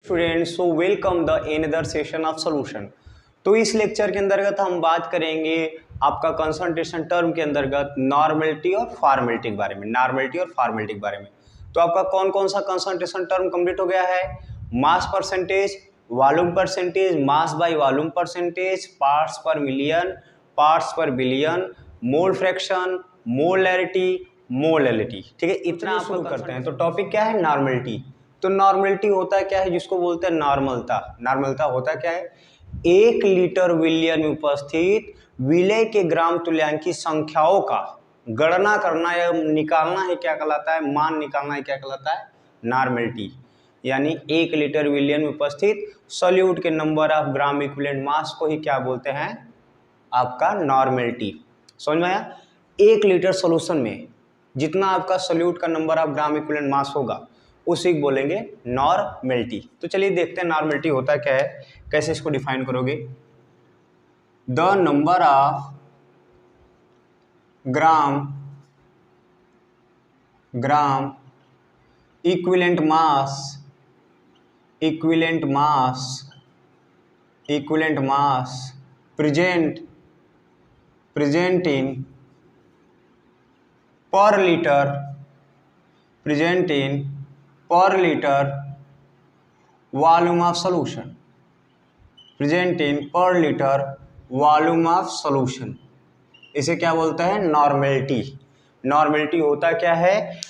Students, so welcome the another session of solution. तो इस lecture के अंतर्गत हम बात करेंगे आपका कंसंट्रेशन टर्म के अंतर्गत नॉर्मेलिटी और फॉर्मेलिटी के बारे में। नॉर्मेलिटी और फॉर्मेलिटी के बारे में तो आपका कौन कौन सा कंसंट्रेशन टर्म कंप्लीट हो गया है? Mass percentage, volume percentage, mass by volume percentage, parts per million, parts per billion, mole fraction, molarity, molality. ठीक है, इतना आप शुरू करते हैं। तो टॉपिक क्या है? नॉर्मेलिटी। तो नॉर्मेलिटी होता क्या है? जिसको बोलते हैं नॉर्मलता। नॉर्मलता होता क्या है? 1 लीटर विलियन में उपस्थित विलय के ग्राम तुल्यांकी संख्याओं का गणना करना या निकालना है क्या कहलाता है? मान निकालना है क्या कहलाता है? नॉर्मेलिटी। यानी 1 लीटर विलियन में उपस्थित सॉल्यूट के नंबर ऑफ ग्राम इक्विवेलेंट मास को ही क्या बोलते हैं? आपका नॉर्मेलिटी। समझ में आया? 1 लीटर सोल्यूशन में जितना आपका सॉल्यूट का नंबर ऑफ ग्राम इक्विवेलेंट मास होगा उसी को बोलेंगे नॉर्मेलिटी। तो चलिए देखते हैं नॉर्मेलिटी होता क्या है, कैसे इसको डिफाइन करोगे। The number of gram equivalent mass present in per liter volume of solution, इसे क्या बोलते हैं? नॉर्मेलिटी। नॉर्मेलिटी होता क्या है?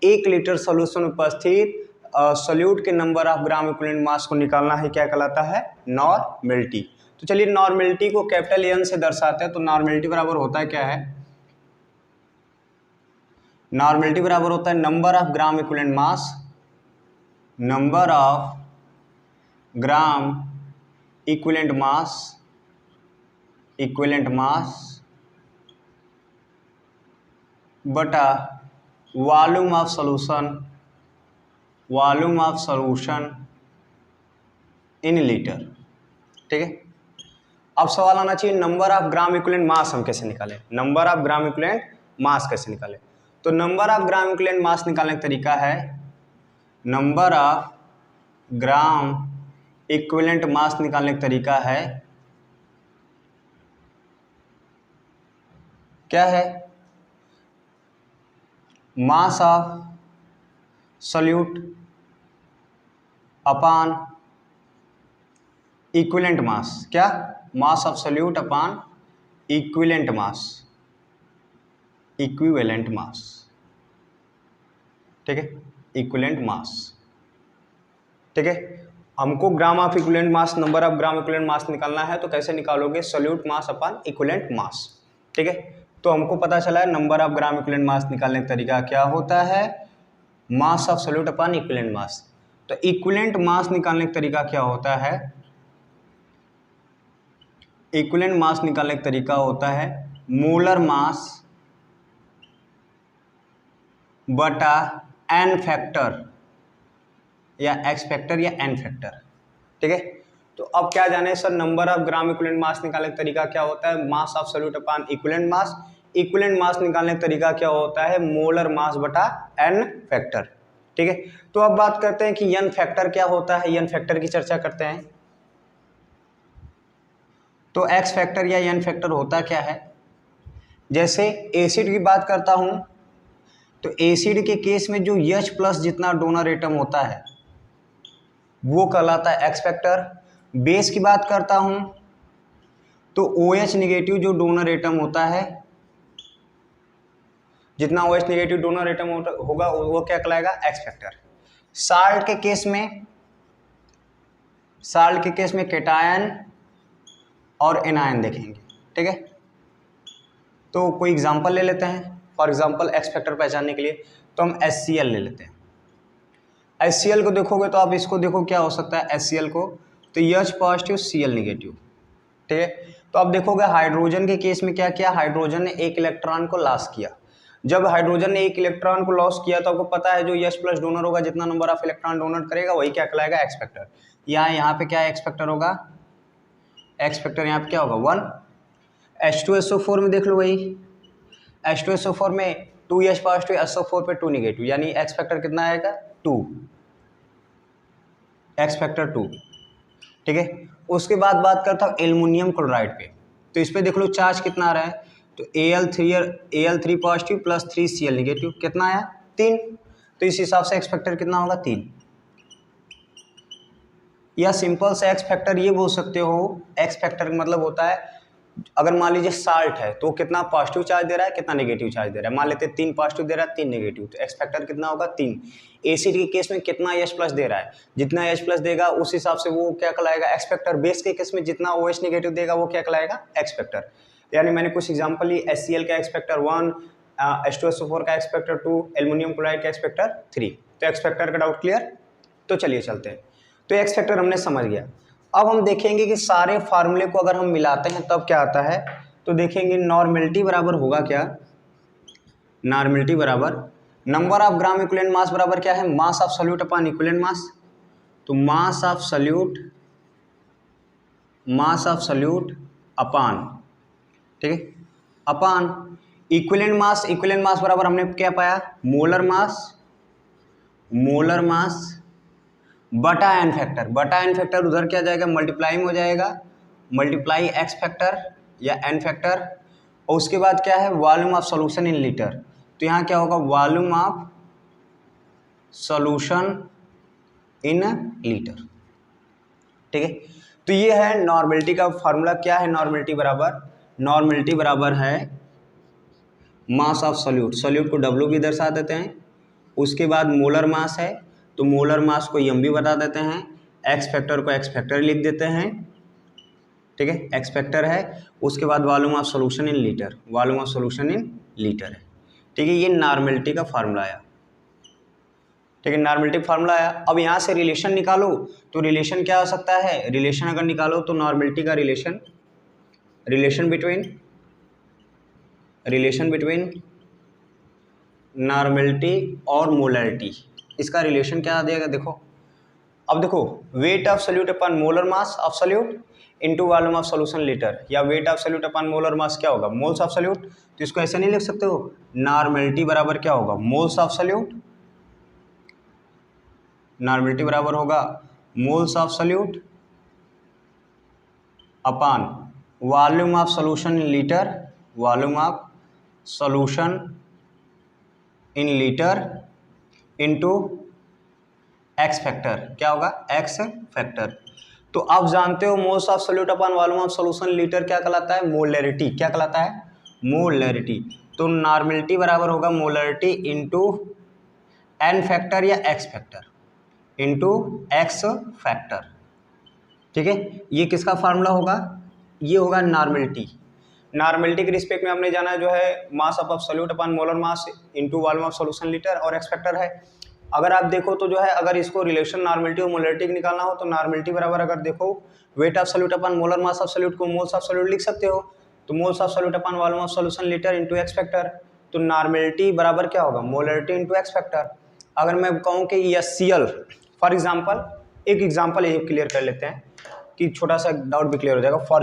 1 लीटर सोल्यूशन में उपस्थित सॉल्यूट के नंबर ऑफ ग्राम इक्विवेलेंट मास को निकालना है क्या कहलाता है? नॉर्मेलिटी। तो चलिए नॉर्मेलिटी को कैपिटल एन से दर्शाते हैं। तो नॉर्मेलिटी बराबर होता है क्या है? नॉर्मेलिटी बराबर होता है number of gram equivalent mass, number of gram equivalent mass बटा volume of solution in litre. ठीक है, अब सवाल आना चाहिए number of gram equivalent mass हम कैसे निकालें? Number of gram equivalent mass कैसे निकालें? तो number of gram equivalent mass निकालने का तरीका है, number of gram equivalent mass निकालने का तरीका है क्या है? Mass of solute upon equivalent mass. क्या? मास ऑफ सॉल्यूट अपॉन इक्विवेलेंट मास। ठीक है, इक्विवेलेंट मास। ठीक है, हमको gram of equivalent mass, number of gram equivalent मास निकालना है। तो कैसे निकालोगे? सॉल्यूट मास अपॉन इक्विवेलेंट मास। ठीक है, तो हमको पता चला है number of gram equivalent mass निकालने का तरीका क्या होता है? Mass of solute upon equivalent मास। तो इक्विवेलेंट मास निकालने का तरीका क्या होता है? इक्विवेलेंट मास निकालने का तरीका होता है मोलर मास बटा एन फैक्टर या एक्स फैक्टर या एन फैक्टर। ठीक है, तो अब क्या जाने sir, number of gram equivalent mass निकालने का तरीका क्या होता है? Mass of solute upon equivalent mass. Equivalent mass निकालने का तरीका क्या होता है? मोलर मास बटा एन फैक्टर। ठीक है, तो अब बात करते हैं कि एन फैक्टर क्या होता है। एन फैक्टर की चर्चा करते हैं। तो एक्स फैक्टर या एन फैक्टर होता क्या है? जैसे एसिड की बात करता हूं तो एसिड के केस में जो H प्लस जितना डोनर एटम होता है वो कहलाता है एक्स फैक्टर। बेस की बात करता हूं तो OH निगेटिव जो डोनर एटम होता है, जितना OH निगेटिव डोनर एटम होगा वो क्या कहलाएगा? X factor. साल्ट के केस में कैटायन और एनायन देखेंगे। ठीक है, तो कोई एग्जांपल ले लेते हैं। फॉर एग्जांपल एक्स फैक्टर पहचानने के लिए तो हम HCl ले लेते हैं। HCl को देखोगे तो आप इसको देखो क्या हो सकता है HCl को, तो H पॉजिटिव Cl निगेटिव। ठीक है, तो आप देखोगे हाइड्रोजन के केस में क्या किया? हाइड्रोजन ने 1 इलेक्ट्रॉन को लॉस किया। जब हाइड्रोजन ने 1 इलेक्ट्रॉन को लॉस किया तो आपको पता है जो H प्लस डोनर होगा, जितना नंबर ऑफ इलेक्ट्रॉन डोनेट करेगा वही क्या कहलाएगा? X factor. यहाँ पे क्या एक्स फैक्टर होगा? एक्स फैक्टर यहाँ पे क्या होगा? 1। H2SO4 में देख लो वही, H2SO4 में 2H पॉजिटिव, SO4 पे 2 निगेटिव, यानी एक्स फैक्टर कितना आएगा? 2। एक्स फैक्टर 2, ठीक है। उसके बाद बात करता हूँ एल्युमिनियम क्लोराइड पे, तो इस पे देख लो चार्ज कितना आ रहा है, तो Al3 positive plus 3Cl negative, कितना आया 3, तो इस हिसाब से एक्स फैक्टर कितना होगा 3, या सिंपल से एक्स फैक्टर ये बोल सकते हो, एक्स फैक्टर का मतलब होता है अगर मान लीजिए साल्ट है तो कितना पॉजिटिव चार्ज दे रहा है कितना नेगेटिव चार्ज दे रहा है, मान लेते हैं 3 पॉजिटिव दे रहा है 3 नेगेटिव, तो एक्स फैक्टर कितना होगा 3। एसिड के केस में कितना H प्लस दे रहा है, जितना H प्लस देगा उस हिसाब से वो क्या कहलाएगा एक्स फैक्टर। बेस के केस में जितना OH नेगेटिव देगा वो क्या कहलाएगा एक्स फैक्टर। यानी मैंने कुछ एग्जाम्पल ली, HCl का एक्स फैक्टर 1, H2SO4 का एक्स फैक्टर 2, एल्युमिनियम क्लोराइड का एक्स फैक्टर 3। तो एक्स फैक्टर का डाउट क्लियर। तो चलिए चलते हैं, तो एक्स फैक्टर हमने समझ गया। अब हम देखेंगे कि सारे फार्मूले को अगर हम मिलाते हैं तब क्या आता है, तो देखेंगे नॉर्मेलिटी बराबर होगा क्या, नॉर्मेलिटी बराबर नंबर ऑफ ग्राम इक्विवेलेंट मास बराबर क्या है, mass of solute upon equivalent मास। तो मास ऑफ सॉल्यूट अपॉन, ठीक है, अपॉन इक्विवेलेंट मास बराबर हमने क्या पाया, मोलर मास बटा एन फैक्टर उधर क्या जाएगा मल्टीप्लाई में हो जाएगा, मल्टीप्लाई एक्स फैक्टर या एन फैक्टर, और उसके बाद क्या है volume of solution in litre, तो यहाँ क्या होगा volume of solution in litre, ठीक है। तो ये है नॉर्मेलिटी का फॉर्मूला। क्या है नॉर्मेलिटी बराबर है मास ऑफ सॉल्यूट को W भी दर्शा देते हैं, उसके बाद मोलर मास है तो मोलर मास को M भी बता देते हैं, एक्स फैक्टर को एक्स फैक्टर लिख देते हैं, ठीक है, एक्स फैक्टर है। उसके बाद volume of solution in litre है, ठीक है। ये नॉर्मेलिटी का फार्मूला आया, ठीक है, नॉर्मेलिटी फार्मूला आया। अब यहाँ से रिलेशन निकालो, तो रिलेशन क्या हो सकता है, रिलेशन अगर निकालो तो नॉर्मेलिटी का रिलेशन बिटवीन नॉर्मेलिटी और मोलरिटी, इसका रिलेशन क्या आ जाएगा देखो। अब देखो weight of solute upon molar mass of solute into volume of solution litre, या weight of solute upon molar mass क्या होगा मोल्स ऑफ सॉल्यूट, तो इसको ऐसे नहीं लिख सकते हो, नॉर्मेलिटी बराबर क्या होगा मोल्स ऑफ सॉल्यूट, नॉर्मेलिटी बराबर होगा moles of solute upon volume of solution in litre into x factor, क्या होगा एक्स फैक्टर। तो आप जानते हो moles of solute upon volume of solution litre क्या कहलाता है, मोलरिटी, क्या कहलाता है मोलरिटी। तो नॉर्मेलिटी बराबर होगा मोलरिटी इनटू एन फैक्टर या x factor into x factor, ठीक है। ये किसका फार्मूला होगा, ये होगा नॉर्मेलिटी के रिस्पेक्ट में हमने जाना जो है mass of solute upon molar mass into volume of solution litre और एक्स फैक्टर है। अगर आप देखो तो जो है अगर इसको रिलेशन नॉर्मेलिटी और मोलरिटी का निकालना हो तो नॉर्मेलिटी बराबर अगर देखो weight of solute upon molar mass of solute को मोल्स ऑफ सॉल्यूट लिख सकते हो, तो moles of solute upon volume of solution litre into x factor, तो नॉर्मेलिटी बराबर क्या होगा मोलरिटी इनटू एक्स फैक्टर। अगर मैं कहूँ कि यह Cl फॉर एग्जांपल, एक एग्जांपल ये क्लियर कर लेते हैं कि छोटा सा डाउट भी क्लियर हो जाएगा। फॉर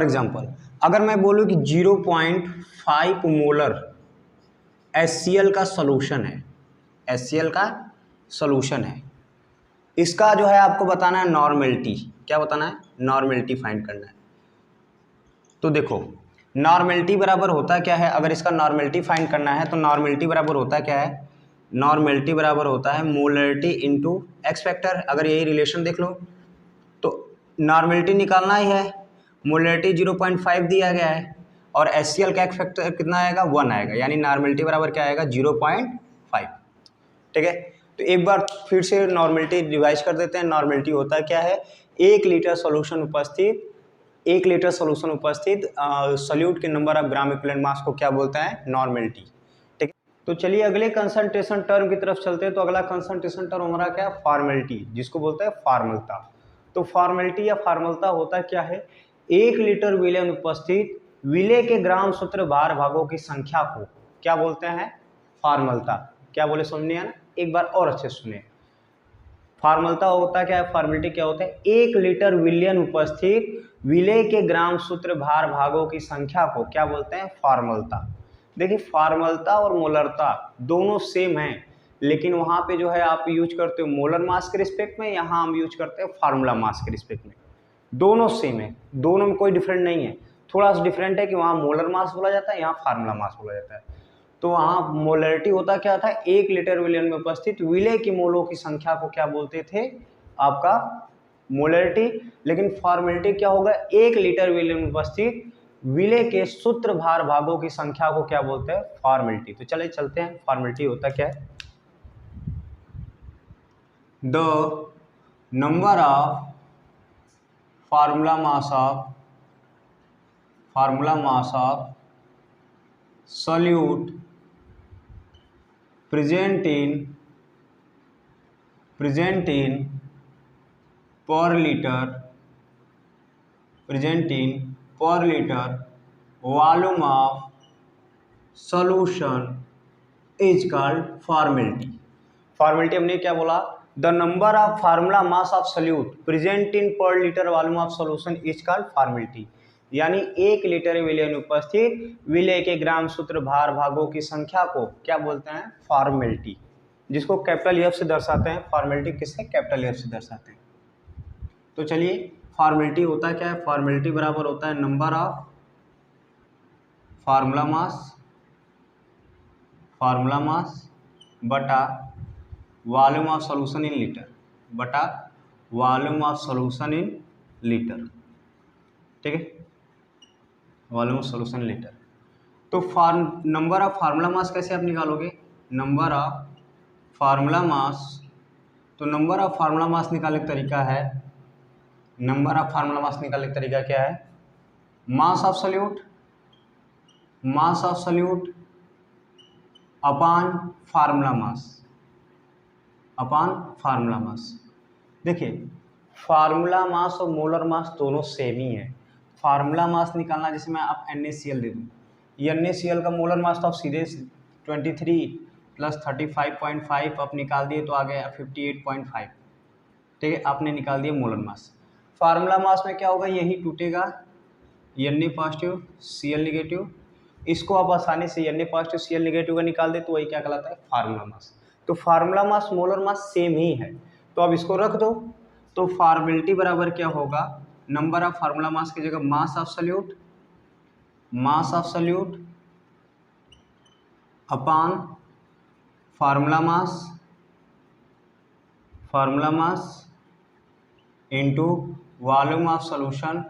एग्जांपल अगर मैं बोलूँ कि 0.5 मोलर HCl का सॉल्यूशन है, इसका जो है आपको बताना है नॉर्मेलिटी, क्या बताना है नॉर्मेलिटी फाइंड करना है। तो देखो नॉर्मेलिटी बराबर होता क्या है, अगर इसका नॉर्मेलिटी फाइंड करना है तो नॉर्मेलिटी बराबर होता क्या है, नॉर्मेलिटी बराबर होता है मोलरिटी इनटू एक्स फैक्टर। अगर यही रिलेशन देख लो तो नॉर्मेलिटी निकालना ही है, मोलरिटी 0.5 दिया गया है और HCl का एक्स फैक्टर कितना आएगा 1 आएगा, यानी नॉर्मेलिटी बराबर क्या आएगा 0.5, ठीक है। तो एक बार फिर से नॉर्मेलिटी रिवाइज कर देते हैं। नॉर्मेलिटी होता क्या है, 1 लीटर सॉल्यूशन उपस्थित सॉल्यूट के नंबर ऑफ ग्राम इक्विवेलेंट मास को क्या बोलता है नॉर्मेलिटी, ठीक है। तो चलिए अगले कंसंट्रेशन टर्म की तरफ चलते हैं। तो अगला कंसंट्रेशन टर्म हमारा क्या है फॉर्मेलिटी, जिसको बोलते हैं फॉर्मलता। तो फॉर्मेलिटी या फॉर्मलता होता क्या है, 1 लीटर विलयन उपस्थित विलेय के ग्राम सूत्र भार भागों की संख्या को क्या बोलते हैं फॉर्मलता। क्या बोले सुनिए ना, एक बार और अच्छे सुनिए। फॉर्मलता होता क्या है, फॉर्मेलिटी क्या होता है, 1 लीटर विलयन उपस्थित विलेय के ग्राम सूत्र भार भागों की संख्या को क्या बोलते हैं फॉर्मलता। देखिए फॉर्मलता और मोलरता दोनों सेम हैं, लेकिन वहाँ पे जो है आप यूज करते हो मोलर मास के रिस्पेक्ट में, यहाँ हम यूज करते हैं फार्मूला मास के रिस्पेक्ट में। दोनों सेम है, दोनों में कोई डिफरेंट नहीं है, थोड़ा सा डिफरेंट है कि वहाँ मोलर मास बोला जाता है, यहाँ फार्मूला मास बोला जाता है। तो वहाँ मोलरिटी होता क्या था, 1 लीटर विलयन में उपस्थित विलय की मोलों की संख्या को क्या बोलते थे, आपका मोलरिटी। लेकिन फॉर्मेलिटी क्या होगा, 1 लीटर विलयन में उपस्थित विलय के सूत्र भार भागों की संख्या को क्या बोलते हैं, फॉर्मेलिटी। तो चले चलते हैं, फॉर्मेलिटी होता क्या है, the number of formula mass of solute present in per liter volume of solution is called formality। Formality हमने क्या बोला, the number of formula mass of solute present in per litre volume of solution is called formality. यानी 1 litre विलय में उपस्थित विलय के ग्राम सूत्र भार भागों की संख्या को क्या बोलते हैं, फॉर्मेलिटी, जिसको कैपिटल एफ से दर्शाते हैं। फॉर्मेलिटी किससे, कैपिटल एफ से दर्शाते हैं। तो चलिए फॉर्मेलिटी होता क्या है, फॉर्मेलिटी बराबर होता है नंबर ऑफ फार्मूला मास बटा volume of solution in litre बटा volume of solution in litre, ठीक है, वॉल्यूम ऑफ सॉल्यूशन लीटर। तो नंबर ऑफ फार्मूला मास कैसे आप निकालोगे, नंबर ऑफ फार्मूला मास, तो नंबर ऑफ फार्मूला मास निकालने का तरीका है, नंबर ऑफ फार्मूला मास निकालने का तरीका क्या है, mass of solute upon formula mass. देखिए फार्मूला मास और मोलर मास दोनों सेम ही है। फार्मूला मास निकालना, जैसे मैं आप NaCl दे दूँ, ये NaCl का मोलर मास तो आप सीधे 23 + 35.5 आप निकाल दिए तो आ गया 58.5, ठीक है, आपने निकाल दिया मोलर मास। फार्मूला मास में क्या होगा, यही टूटेगा, Na पॉजिटिव Cl निगेटिव, इसको आप आसानी से Na पॉजिटिव Cl निगेटिव का निकाल दे तो वही क्या कहलाता है, फार्मूला मास। तो formula mass molar mass same ही है, तो अब इसको रख दो। तो फॉर्मेलिटी बराबर क्या होगा, नंबर ऑफ फार्मूला मास की जगह मास of solute upon formula mass into volume of solution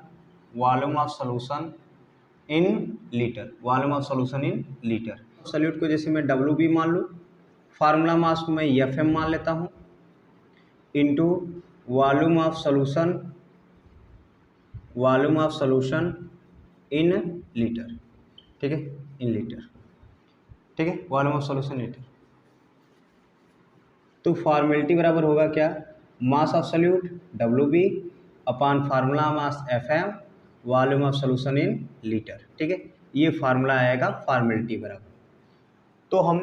in litre, solute को जैसे मैं WB मान लूँ, फार्मूला मास को मैं FM मान लेता हूँ, into volume of solution in litre, ठीक है, इन लीटर, ठीक है, वॉल्यूम ऑफ सॉल्यूशन लीटर। तो फॉर्मेलिटी बराबर होगा क्या, मास of solute WB upon formula mass FM volume of solution in litre, ठीक है, ये फार्मूला आएगा फॉर्मेलिटी बराबर। तो हम